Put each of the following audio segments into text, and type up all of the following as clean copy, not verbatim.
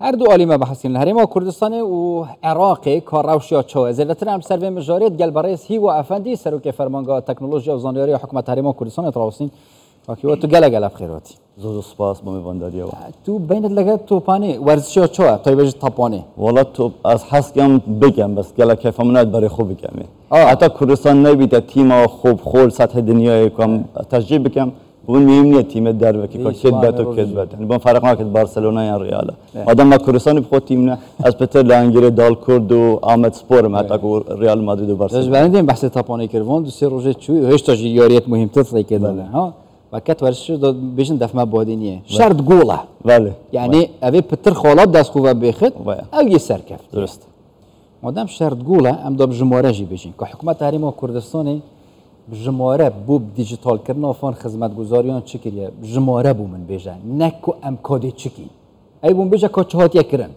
هر دو عالی ما بحثین هریم کردستان و عراق کار روشیا چه زیادتر هم سر و مجاریت گل برای هی و افندی سر و که فرمانگاه تکنولوژی و زانیاری حکومت هریم کردستان تراوسین که تو گل بخیراتی زود سپاس با می‌بنداری تو بین لگت تو پانی ورزشیا چه تا بجت تپانی والا تو از حسکم بگم بس گل کیف منات برای خوب بگم حتی کردستان نبیده تیم خوب خول سطح دنیای کم تشجیع بکم بون می‌بینی تیم در وکی که کدبت و کدبت یعنی بون فرق نکرد بارسلونا یا ریال آدم ما کردستان بخواد تیم نه از پتر لانگیر دال کرد و آمد سپور حتی که ریال مادرید و بارسلونا ببینیم بحث تپانی کردن دو سه روزه چوی هشت تا یاریت مهم تفری کردن ها وقت ورزش داد بیشتر دفعه بادینیه شرط گوله بله یعنی اوی پتر خالات دست خوبه بخت او یه سرکفت درست مادام شرط گوله ام داب جمهوری جی بیشین که حکومت هریم کردستانی جمهوری بوب دیجیتال کردن آفان خدمتگزاریان چکیه جمهوری بو من بیشتر نکو ام کادی چکی ای بوم بیشتر که چهات یکرن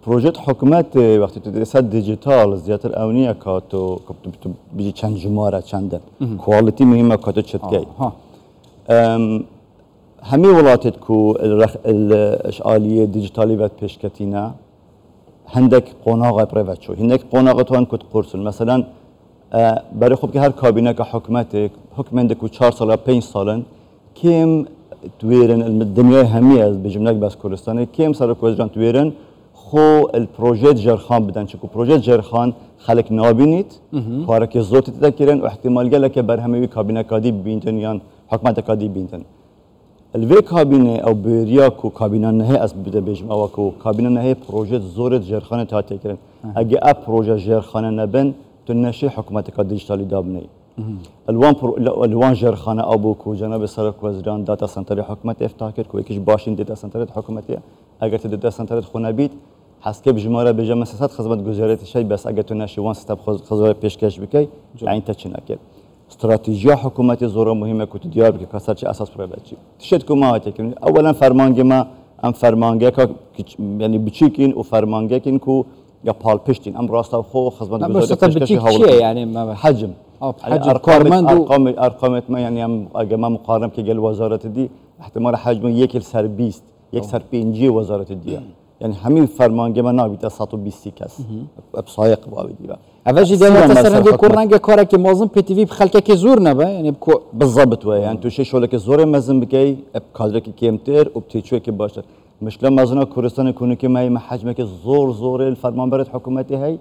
پروژه حکومت وقتی تو درست دیجیتال زیاتر اونیه که تو بیشتر چند جمهوری چندن کوالیتی مهمه که تو چتکی همه ولایت کو الاشعالیه دیجیتالی وقت پیشکتینه هندک قناق پرایوت شو هندک قناق تو ان کت قرصن مثلا برای خوب که هر کابینه که حکومت کو 4 سال 5 سالن کیم تویرن الدنیای همی از بجمله بس کردستان کیم سر کوزران تویرن خو الپروژه جرخان بدن چکو پروژه جرخان خلق نابینید کاری که زوت تذکرن و احتمال گله که بر همه کابینه کادی بینتن یا حکومت کادی بینتن الوی کابینه او بریا کو کابینه نه از بده بجم او کو کابینه نه پروژه زور جرخانه تا تکرن اگه اپ پروژه جرخانه نبن تو نشه حکومت کا دیجیتالی دابنی الوان جرخانه ابو کو جناب سرک وزیران داتا سنتر حکومت افتتاح کرد کو یکیش باشین داتا سنتر حکومتی اگر تو داتا سنتر خونه بیت حسب بجماره بجم مساحت خدمت گزارش شی بس اگر تو نشه وان ستاب خدمت پیشکش بکی این تا چی نکرد استراتژی حکومت زور مهمه که دیار بکی کسر چه اساس پروژه تشد که ما هاتیم اولا فرمانگه ما ام فرمانگه که یعنی بچیکین و فرمانگه کین کو یا پال پشتین ام راستا خو خدمت گزارش پیشکش حوالی یعنی حجم ارقام ما یعنی ام اگه ما مقارنه که گل وزارت دی احتمال حجم یک سر 20 یک سر 5 وزارت دی یعنی همین فرمانگه ما نابیت 120 کس بسایق باویدی با اوجی دیگه تصرف کردن کاری که مازن پی تی وی خلک که زور نه یعنی بالضبط و یعنی تو شغل که زور مزن بکی کادر که کمتر و بتیچوی که باشه مشکل مازن کردستان کنه که ما حجم که زور الفرمان برد حکومتی هی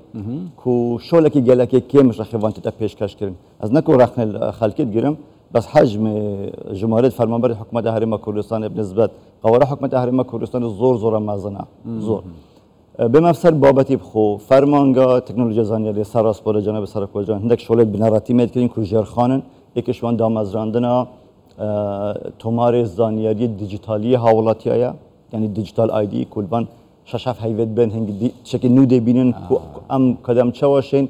کو شغل که گله که کمش رخوانت تا پیشکش کردن از نکو رخن خلکت گیرم بس حجم جمهوریت فرمان برد حکومت هریم کردستان بنسبت قواره حکومت هریم کردستان زور مازنه زور به مفصل بابتی بخو فرمانگاه تکنولوژی زانیاری سراسپور جناب سرک وزیران هندک شغل بنراتی میاد که این کوچر خانن یکیشوان دامازراندنا تومار زانیاری دیجیتالی حوالاتی آیا یعنی دیجیتال آیدی کلبان ششاف هیوت بین هنگ شکل نوده بینن ام کدام چواشین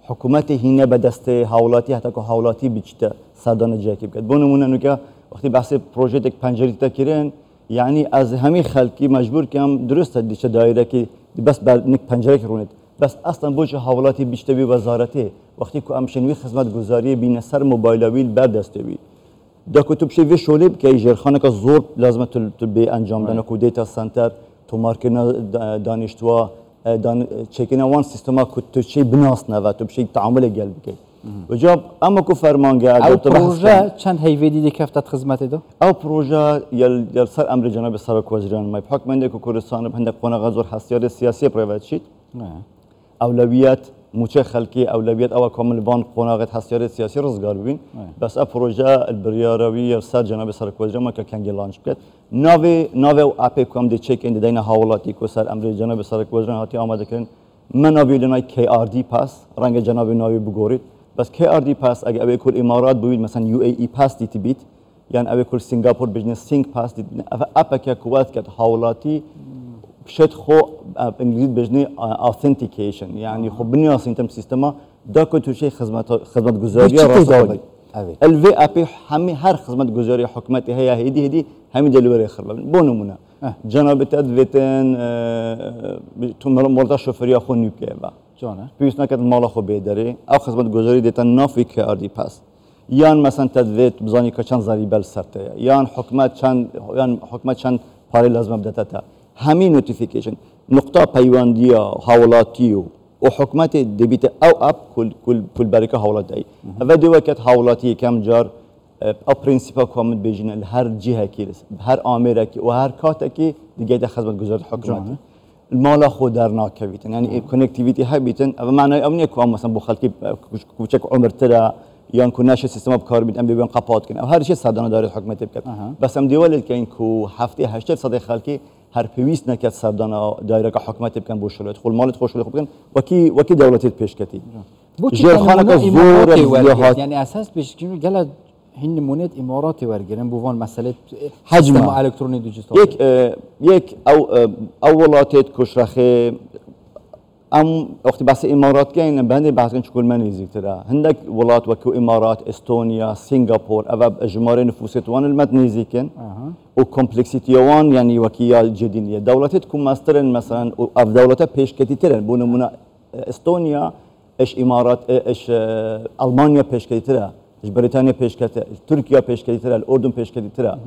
حکومت هینه به دست حوالاتی حتی که حوالاتی بیچته سردان جاکی بکد بونمونه نوکه وقتی بحث پروژه یک پنجری تکرین یعنی از همین خلکی مجبور کم درست دیشه دایره که بس بر نک پنجره کرونید بس اصلا بوچه حوالاتی بیشتر بی وزارته وقتی که امشنوی خدمت گزاری بین سر موبایل بر دسته بی دا کتب شوی شولب که جرخانه که زور لازم تو به انجام دادن کو دیتا سنتر تو مارکن دانشتوا چکین وان سیستما که تو چی بناس نه و تو بشی تعامل قلبی که و جاب اما کو فرمانگه او پروژه چند هیویدی دکفتت خدمت دو او پروژه یل سر امر جناب سرک وزیران ما بحکم انده که کردستان بهند قانون غزور حسیار سیاسی پروژه شید اولویت موچه خلکی اولویت او کامل وان قانون حسیار سیاسی روزگار ببین بس ا پروژه البریاروی سر جناب سرک وزیران ما که کنگ لانچ کرد ناو او اپ کوم دی چک اند دین حوالاتی کو سر امر جناب سرک وزیران هاتی آماده کردن من ناوی لنای کی آر دی پاس رنگ جناب ناوی بگورید بس کی آر دی پاس اگه اوی کل امارات بوید مثلا یو ای ای پاس دیتی بیت یعنی اوی کل سنگاپور بجنس سینگ پاس دیت اپ که کوات کرد حوالاتی شد خو انگلیسی بجنی authentication یعنی خو بنیاس اینتم سیستما دا که توشی خدمت گزاری راست الوی اپی همه هر خدمت گزاری حکومتی هدی همین دلیوری خراب بونمونه جناب تدویتن تو مرتا شوفری خو نیب که با جانه پیش نکرد مال خو بیداری او خدمت گزاری دیتن نافی که آردی پاس یان مثلا تدویت بزانی که چند زری بل سرته یان حکومت چند پاره لازم بدات تا همین نوتیفیکیشن نقطه پیوندی حوالاتی و حکومت دبیت او اپ کل برکه حوالات دایی و دو وقت حوالاتی کم جار او پرینسیپا کامل بیجنه هر جهه کیرس هر آمره کی و هر کاته کی دیگه ده خدمت گزارش حکومتی المال خود در ناکویتن یعنی کانکتیویتی های بیتن و معنی امنیه که مثلا با خلقی کوچک عمر ترا یا کنش سیستم بکار بیت ام بیان قپات کن هر چیز صدانه داره حکومت بکرد بس ام دیوال که این کو هفته 80 خلقی هر پیوست نکرد صدانه دایره که حکومت بکن بوشلت خود مالت خوشل خوب کن وکی دولتی پیش کتی جر خانه که زور یعنی اساس پیش کنی گله هن نمونه اماراتی ورگیرن بوان مسئله حجم الکترونی دیجیتال یک اولاتت کشرخه ام وقتی بس امارات که این بنده بحث کن چکول من نزدیکتره هندک ولات وکو امارات استونیا سنغافور او اجمار نفوست وان المد نزدیکن و کمپلکسیتی وان یعنی وکیا جدینیه دولتت کم مسترن مثلا اف دولت پیش کتی ترن بو نمونه استونیا اش امارات اش المانیا پیش کتی تره اش بريطانيا پیش کرده ترکیه پیش کرده الاردن پیش کرده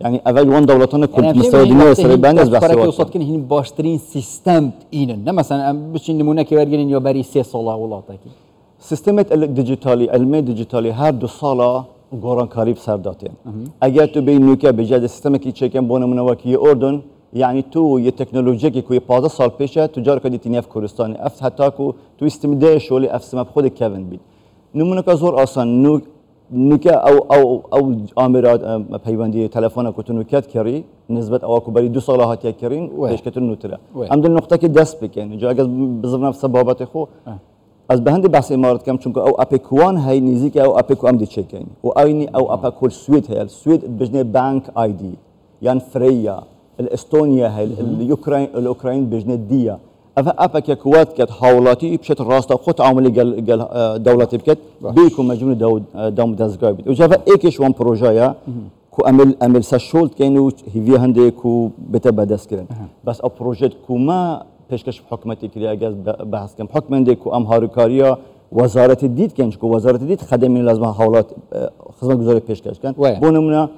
یعنی اول وان دولتان کل مستوى دنیا سر بند از بحث وقت کنه این باشترین سیستم اینه نه مثلا بچین نمونه که ورگین یا بری 3 ساله ولاتا کی سیستم دیجیتالی علم دیجیتالی هر 2 ساله گوران کاریب سر داته اگر تو به نوکه به جد سیستم کی چکم بون منوکی اردن یعنی تو یه تکنولوژی که کوی 15 سال پیشه تجار کدی تینیف کردستان اف حتی کو تو استمده شغلی اف سم خود کوین بید نمونه که زور آسان نوکه او آمرات پیوندی تلفن کتون نوکت کری نسبت او کو بری 2 سال هاتی کرین پیش کتون نوتره هم دل نقطه که دست بکن جا اگر بزرگ سبابت خو از بهند بحث امارات کم چون که او اپیکوان های نیزی که او اپیکو هم دی چکین و اینی او اپیکول سوید هل سوید بجنه بانک آی دی یعنی فریا الاستونیا هل الاوکراین بجنه دیا اف اپک کوات کت حوالاتی بشت راستا خود عاملی گل دولتی بکت بیکو مجموع دام دزگاه بید و جاوا ایکش وان پروژه کو عمل سشولت کینو هیوی هنده کو بتا بدست کردن بس او پروژه کو ما پیشکش حکومتی کردی اگر بحث کم حکمنده کو ام هاروکاریا وزارت دید کنج کو وزارت دید خدمه لازم حوالات خدمت گزاری پیشکش کن بو نمونه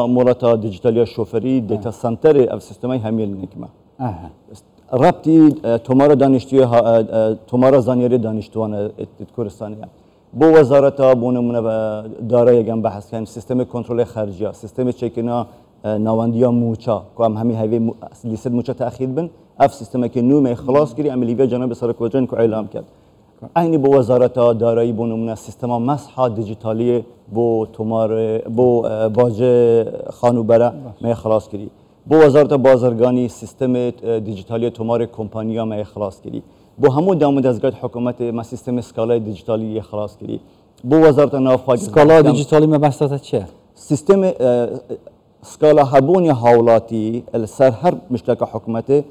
مولاتا دیجیتالیا شوفری دیتا سنتر اف سیستمای همیل نکمه رابطی تومارا دانشجوی تومارا زانیاری دانشجویان کردستانیه بو وزارت بو نمونه داره یکم بحث کردن سیستم کنترل خارجی سیستم چکینا نواندیا موچا که هم همی لیست موچا تأخیر بن اف سیستمی که نوم خلاص کردی عملیه جناب سرک وزیر که اعلام کرد اینی بو وزارت دارایی بو نمونه سیستم مسح دیجیتالی بو تومار بو باجه خانوبره می خلاص کردی بو وزارت بازرگانی سیستم دیجیتالی تومار کمپانیا می خلاص کردی بو همون دامود از گفت حکومت ما سیستم اسکالای دیجیتالی خلاص کردی بو وزارت نافخوایی اسکالا دیجیتالی ما بساطه چیه سیستم اسکالا هبونی حوالاتی سر هر مشترک حکومت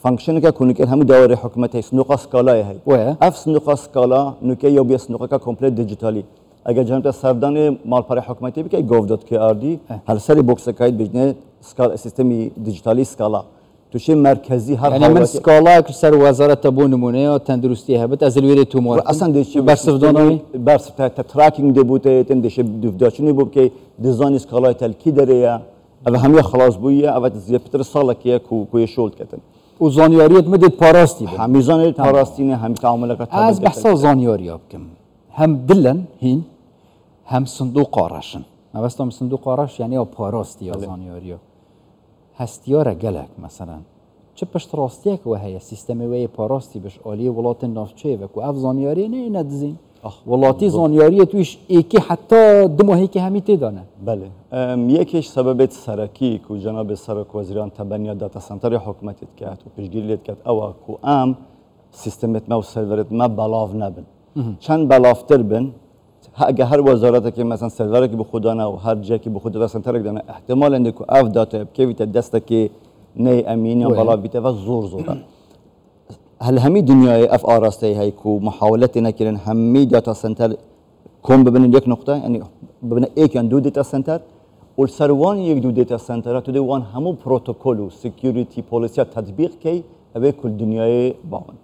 فانکشن که کنی که همون داور حکومت هست صندوق اسکالا هی اف صندوق اسکالا نوکه یا بیا صندوق که کامپلیت دیجیتالی اگر جناب سردان مال پر حکومتی بکی gov.kr هر سری بوکس کاید بجنه اسکالا سیستمی دیجیتالی اسکالا توش مرکزی هر یعنی من اسکالا که سر وزارت تبون نمونه و تندرستی هبت از الویره تومار اصلا دیشی برسفدانایی برسف تراکینگ دبوته تندش دفداشونی بود که دیزاین اسکالای تلکی داره و همه خلاص بویه و زیادتر سال که کوی شولد کردن و زانیاریت مدت پاراستی بود هم زانیاریت پاراستی نه هم تعاملات از بحث زانیاری بکم هم دلن هین هم صندوق قارشن ما بس هم صندوق قارش یعنی پاراستی یا زانیاری هستیاره گلک مثلا چه پشت راستیه که وهی سیستم وی پاراستی بش عالی ولات نافچه و کو اف زانیاری نه ندزین ولاتی زانیاری تویش ایکی حتی دو ماهی که همی تدانه بله یکیش سبب سرکی که جناب سرک وزیران تبنی داتا سنتر حکومتت کرد و پیشگیریت کرد او کو سیستمت ما و سرورت ما بلاو نبن چند بلافتر بن اگه هر وزارت که مثلا سرور که به خودانه و هر جایی که به خود داتا سنتر دانه احتمال انده که اف داتا کیویت دسته که نه امین یا بلا بیته و زور هل همي دنيا اف اراسته هي كو محاولات نكرن همي داتا سنتر كون ببن یک نقطه يعني ببن ايك ان دو داتا سنتر والسروان یک دو داتا سنتر تو دي وان همو بروتوكول و سكيورتي بوليسي تطبيق كي ابي كل دنيا باون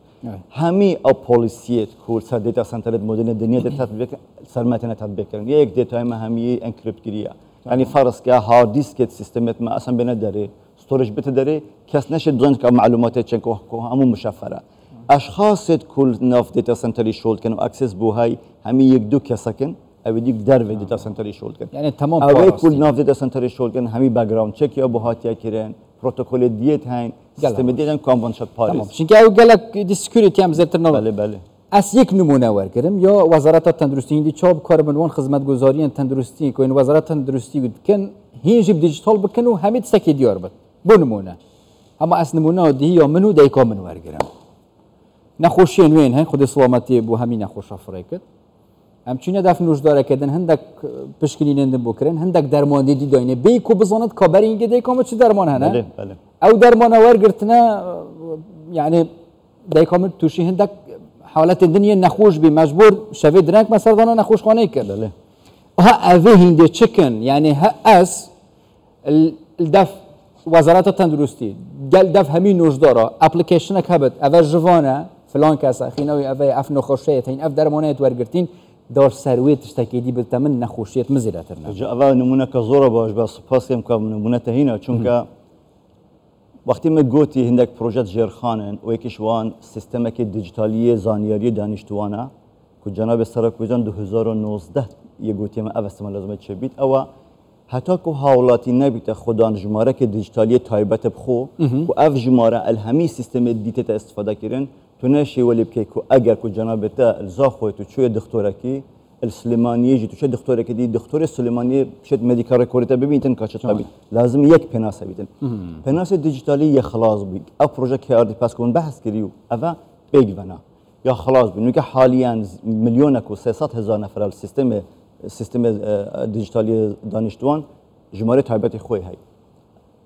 همي او بوليسيت كل سر داتا سنتر مدن الدنيا تطبيق سرمتنا تطبيق كرن یک داتا ما همي انكريبت كريا یعنی فرض که هارد دیسک سیستمت ما اصلا بنا داره استورج بتداره کس نشد ظن که معلومات چن که همون مشفره اشخاص کل ناف دیتا سنتری شولد کن و اکسس بو های همین یک دو کسکن او دیگ در و دیتا سنتری شولد کن یعنی تمام اوی کل ناف دیتا سنتری شولد کن همین بک‌گراند چک یا بهاتیا کردن پروتکل دیت هاین سیستم دیدن کامون شد پاریس تمام چون او گلک دی سکیوریتی هم زرتر نو بله از یک نمونه ورگرم یا وزارت تندرستی هندی چاب کاربنوان خدمتگزاری تندرستی کوین وزارت تندرستی بود کن هینجی دیجیتال بکن و همه سکی دیار بود بو نمونه اما از نمونه دی یا منو دیکا من ورگرم نخوشی نوین هن خود سلامتی بو همین نخوش افریقت همچنین دفع نوشدار کردن هندک پشکنین بکرن هندک درمان دیدی داینه بیکو بزند کابر اینگه دیکا چه درمان هنه بله او درمان ورگرتنا یعنی دیکا من توشی هندک حالت الدنيا نخوش بمجبور شوي درنك مثلا دانا نخوش خانه كده بله ها اوه هندي تشيكن يعني ها اس الدف وزارات التندرستي قال دف همين نوجدارا ابلكيشنك هبت اول جوانا فلان كاسا خيناوي اوه اف نخوشيت هين اف درمانات ورگرتين دار سرويت تشتكي دي بالتمن نخوشيت مزيلاترنا جا اول نمونه كزورا باش بس باس كم نمونه هنا چونك وقتی ما گویی هندک پروژه جرخانن و یکیش وان سیستمی که دیجیتالی زانیاری دانشجویانه که جناب سرک ویژن 2019 یه گویی ما اوستم لازمه چه بیت او حتی که حوالاتی نبیت خودان جماره که دیجیتالی تایبت بخو و اف جماره الهمی سیستم دیت استفاده کردن تو نشی ولی بکی که اگر که جناب تا الزاخوی تو چوی دکتره کی السلیمانیه جی تو چه دکتره که دی دکتر سلیمانیه شد مدیکال رکورد ببینن کاش تابی لازم یک پناس بیتن پناس دیجیتالی یه خلاص بی اپ پروژه که آردی پاس کن بحث کریو اوا بگیرنا یا خلاص بی نوکه حالیان میلیون کو 300,000 نفر سیستم دیجیتالی دانشجویان جماره تایبت خوی های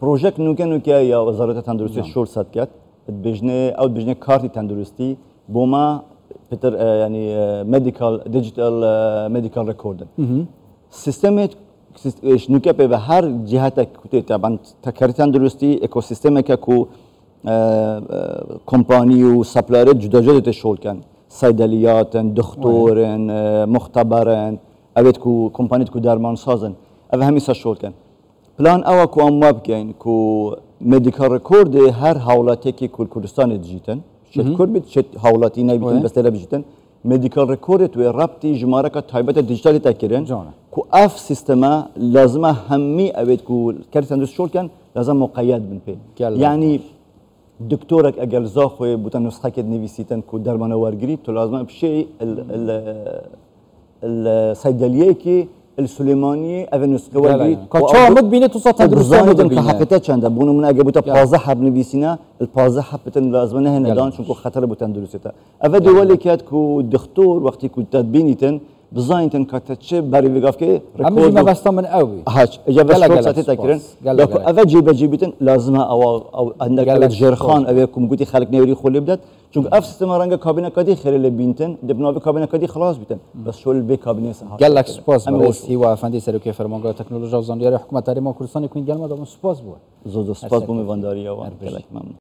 پروژه نوکه یا وزارت تندرستی شورت سات کرد بجنه کارتی تندرستی بوما بتر يعني ديجيتال ميديكال ريكوردن سيستمت شنوكا به هر جهتك طبعا تكرر تندرستی اکوسیستم که کو کمپانی و سپلایر جدا جدا تشغل کن صیدلیات دکترن مختبرن اوید کو کمپانی کو درمان سازن او همی شغل کن پلان او کو امواب کن کو ميديكال ريكورد هر حالتی که کل کردستان دیجیتن شد کرد شد حوالاتی نبیتن بس تلا بیشتن مدیکال رکورد توی رابطی جماره که تایبت دیجیتالی تکرین کو اف سیستما لازمه همی اوید کو کاری تندرست شول کن لازم مقید بن پی یعنی دکترک اگر زاخوی بودن نسخه کد نویسیتن کو درمان ورگری تو لازمه بشی الصیدلیه کی السليماني افنس قوالي كاتشا مدبينه تصات تدرسان که حقیقت چنده بونو من اگه بوده 15 حب نویسینه ال 15 حب بتن لازمه هنا دان چون خطر بوتن درسته اول دولی که کو دکتر وقتی کو تدبینیتن بزاینتن کاتچه بری وگاف که رکورد ما بس من قوي هاش اجابه شو ساعتي تكرن اول جيبتن لازمه او عندك جرخان او كم قلتي خلق نوري خولي بدات چون اف سیستم رنگ کابینه کدی خیلی بینتن دبنا به کابینه کدی خلاص بیتن بس شول به کابینه سه قال لك سپاس برستی و افندی سروکی فرمانگاه تکنولوژی و زاندیاری حکومت تحریم کردستان کوین گلما دام سپاس بود زود سپاس بومی وانداری و گلک ممنون